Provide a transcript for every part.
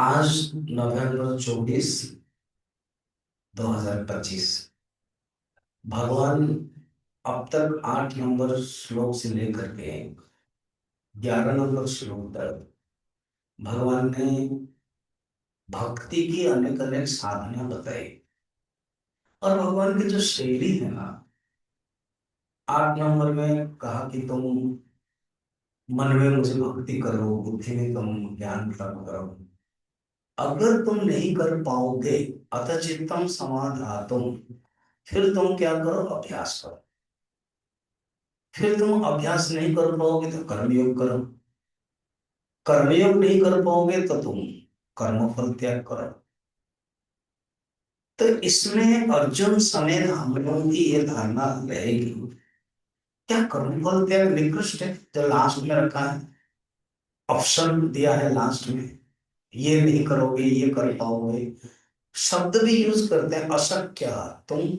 आज नवंबर 24, 2025। भगवान अब तक 8 नंबर श्लोक से लेकर के 11 नंबर श्लोक तक भगवान ने भक्ति की अनेक अनेक साधना बताई। और भगवान की जो शैली है ना, 8 नंबर में कहा कि तुम मन में मुझे भक्ति करो, बुद्धि में तुम ज्ञान प्राप्त करो। अगर तुम नहीं कर पाओगे, अतः चित्तम समाधातुम, फिर तुम क्या करो? अभ्यास करो। फिर तुम अभ्यास नहीं कर पाओगे तो कर्मयोग करो। कर्मयोग नहीं कर पाओगे तो तुम कर्मफल त्याग करो। तो इसमें अर्जुन समेत हम लोगों की ये धारणा रहेगी, क्या कर्मफल त्याग निकृष्ट है? जो लास्ट में रखा है, ऑप्शन दिया है लास्ट में, ये नहीं करोगे ये कर पाओगे। शब्द भी यूज करते हैं, अशक्य। तुम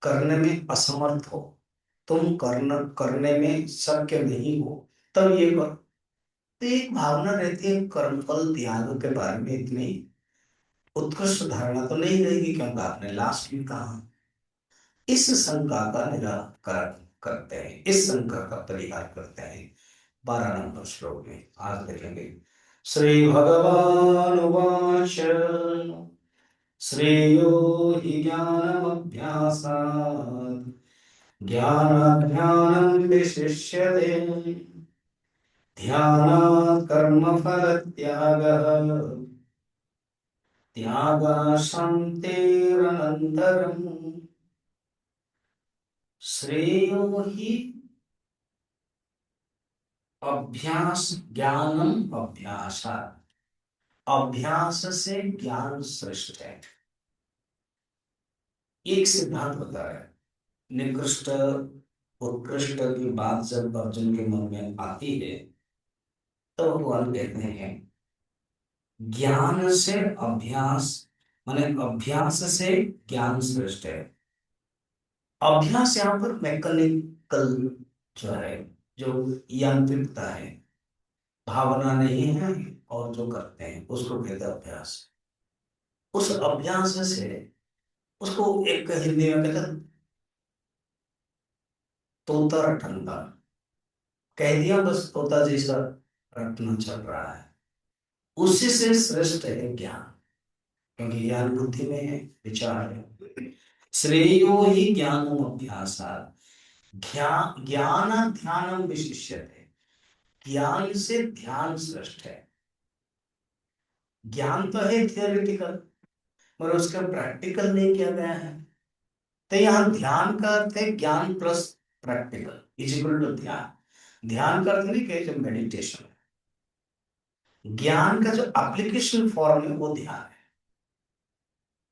करने में असमर्थ हो, तुम करने में शक्य नहीं हो, तब ये करो। तो एक भावना रहती है कर्मफल त्याग के बारे में, इतनी उत्कृष्ट धारणा तो नहीं रहेगी क्योंकि आपने लास्ट में कहा। इस शंका का निराकरण करते हैं, इस शंका का परिहार करते हैं 12 नंबर श्लोक में। आज देखेंगे। श्री भगवान उवाच श्रेयो हि ज्ञानमभ्यासात् ज्ञानाध्यानं विशिष्यते ध्यानात् कर्मफलत्यागः त्यागाशान्तिरनन्तरम्। श्रेयो ही अभ्यास ज्ञानम अभ्यासा, अभ्यास से ज्ञान श्रेष्ठ है। एक सिद्धांत होता है, निकृष्ट उत्कृष्ट की बात जब अर्जुन के मन में आती है तो भगवान कहते हैं ज्ञान से अभ्यास, माने अभ्यास से ज्ञान श्रेष्ठ है। अभ्यास यहाँ पर मैकेनिकल जो है, जो यांत्रिकता है, भावना नहीं है, और जो करते हैं उसको कहते हैं अभ्यास। उस अभ्यास से उसको एक हिंदी में कहते हैं तोता रटना। कह दिया बस, तोता जैसा रटना चल रहा है। उसी से श्रेष्ठ है ज्ञान, क्योंकि ज्ञान बुद्धि में है, विचार है। श्रेयो ही ज्ञानम अभ्यासात् ज्ञान ध्यानम विशिष्यते, ज्ञान से ध्यान श्रेष्ठ है। ज्ञान तो है थियोरिटिकल, पर उसका प्रैक्टिकल नहीं किया गया है। तो यहाँ ध्यान का अर्थ है ज्ञान plus practical is equal to ध्यान। ध्यान का अर्थ नहीं कि जो मेडिटेशन है, ज्ञान का जो एप्लीकेशन फॉर्म है वो ध्यान है।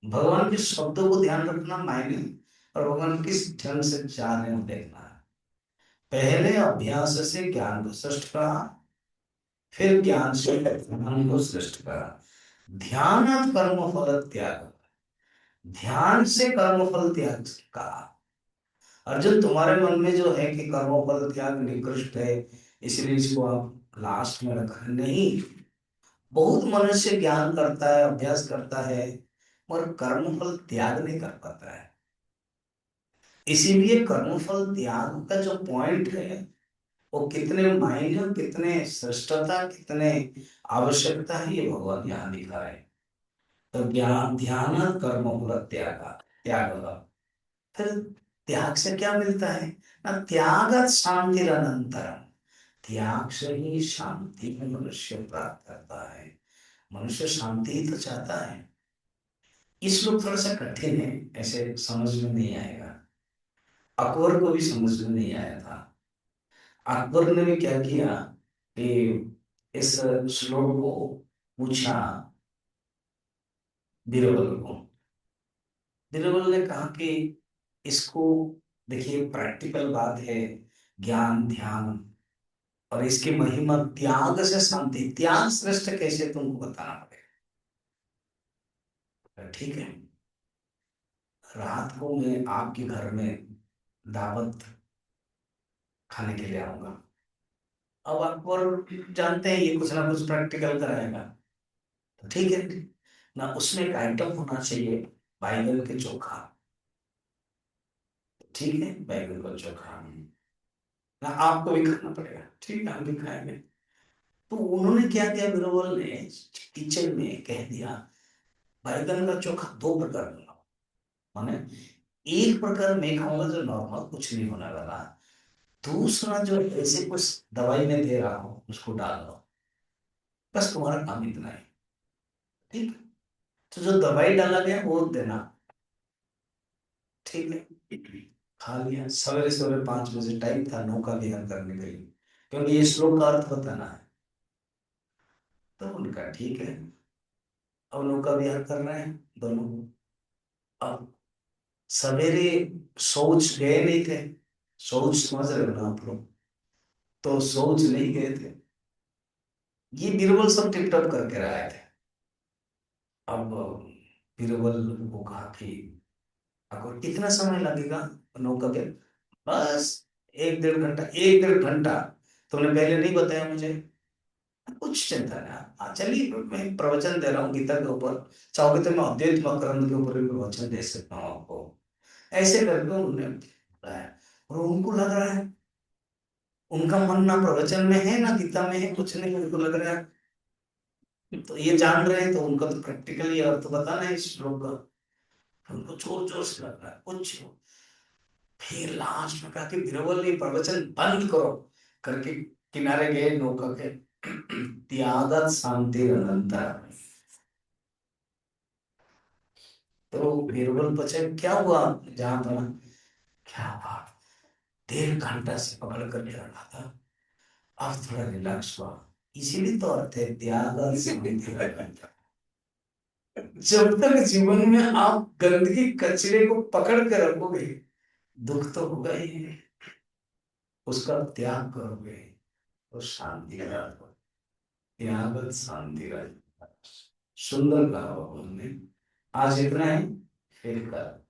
भगवान के शब्दों को ध्यान रखना मायने, और भगवान किस ढंग से जा रहे हैं देखना है। पहले अभ्यास से ज्ञान को श्रेष्ठ कहा, फिर ज्ञान से ध्यान को श्रेष्ठ कहा। ध्यान कर्म फल त्याग, ध्यान से कर्म फल त्याग कहा। अर्जुन, तुम्हारे मन में जो है कि कर्म फल त्याग निकृष्ट है, इसलिए इसको आप लास्ट में रखा नहीं। बहुत मनुष्य ज्ञान करता है, अभ्यास करता है, मगर कर्म फल त्याग नहीं कर पाता है। इसीलिए कर्मफल त्याग का जो पॉइंट है, वो कितने मायने, कितने श्रेष्ठता, कितने आवश्यकता है, ये भगवान यहाँ दिखा है। तो ज्ञान ध्यान कर्म फल त्याग, त्याग। फिर त्याग से क्या मिलता है ना? त्याग शांति अनंतरम, त्याग से ही शांति में मनुष्य प्राप्त करता है। मनुष्य शांति ही तो चाहता है। इस श्लोक थोड़ा सा कठिन है, ऐसे समझ में नहीं आएगा। अकबर को भी समझ में नहीं आया था। अकबर ने भी क्या किया कि इस श्लोक को पूछा बीरबल को। बीरबल ने कहा कि इसको देखिए, प्रैक्टिकल बात है, ज्ञान ध्यान, और इसकी महिमा त्याग से शांति, त्याग श्रेष्ठ कैसे तुमको बताना पड़ेगा। ठीक है, रात को मैं आपके घर में दावत खाने के लिए आऊंगा। अब अकबर जानते हैं ये कुछ ना कुछ प्रैक्टिकल कराएगा, ठीक है ना, उसमें एक आइटम होना चाहिए बैंगन के चोखा। ठीक है, बैंगन का चोखा ना आपको भी खाना पड़ेगा, ठीक है, हम भी खाएंगे। तो उन्होंने क्या किया, बीरबल ने किचन में कह दिया बैगन का चोखा दो प्रकार बनाओ। माने एक प्रकार मैं खाऊंगा जो नॉर्मल कुछ नहीं होने वाला, दूसरा जो ऐसे कुछ दवाई में दे रहा हूं उसको डाल दो, बस तुम्हारा काम इतना है। ठीक है? तो जो दवाई डाला गया वो देना। ठीक है, खा लिया। सवेरे सवेरे 5 बजे टाइम था नौका विहार करने के लिए, क्योंकि ये श्लोक का अर्थ बताना है। तो उनका ठीक है, अब नौका विहार कर रहे हैं दोनों। अब सवेरे शौच गए नहीं थे, शौच समझ रहे हो ना आप लोग, तो शौच नहीं गए थे, ये बीरबल सब टिप टॉप करके रहे थे। अब बीरबल को कहा कि आपको कितना समय लगेगा नौका पे, बस 1 डेढ़ घंटा। 1 डेढ़ घंटा तुमने पहले नहीं बताया मुझे। कुछ चिंता नहीं, चलिए मैं प्रवचन दे रहा हूँ गीता के ऊपर, चाहोगे तो मैं अद्वैत मकरंद के ऊपर भी प्रवचन दे सकता हूँ आपको। ऐसे करके उन्होंने बताया, और उनको लग रहा है, उनका मन ना प्रवचन में है ना गीता में है, कुछ नहीं, उनको लग रहा है तो ये जान रहे हैं, तो उनका तो प्रैक्टिकली अर्थ बताना है इस श्लोक का। उनको जोर जोर से लग रहा है कुछ। फिर लास्ट में कहा कि बीरबल ये प्रवचन बंद करो करके किनारे गए नौका के। त्यागत शांति अनंता। तो बीरबल पूछे क्या हुआ जहां पर, क्या बात, 1.5 घंटा से पकड़ कर ले रखा था, अब थोड़ा रिलैक्स हुआ। इसीलिए तो अर्थ है त्यागत शांति अनंता। जब तक जीवन में आप गंदगी कचरे को पकड़ के रखोगे, दुख तो होगा ही, उसका त्याग करोगे तो शांति रहेगा। त्यागत शांति रहेगा। सुंदर कहा भगवान ने। आज इतना है, फिर कल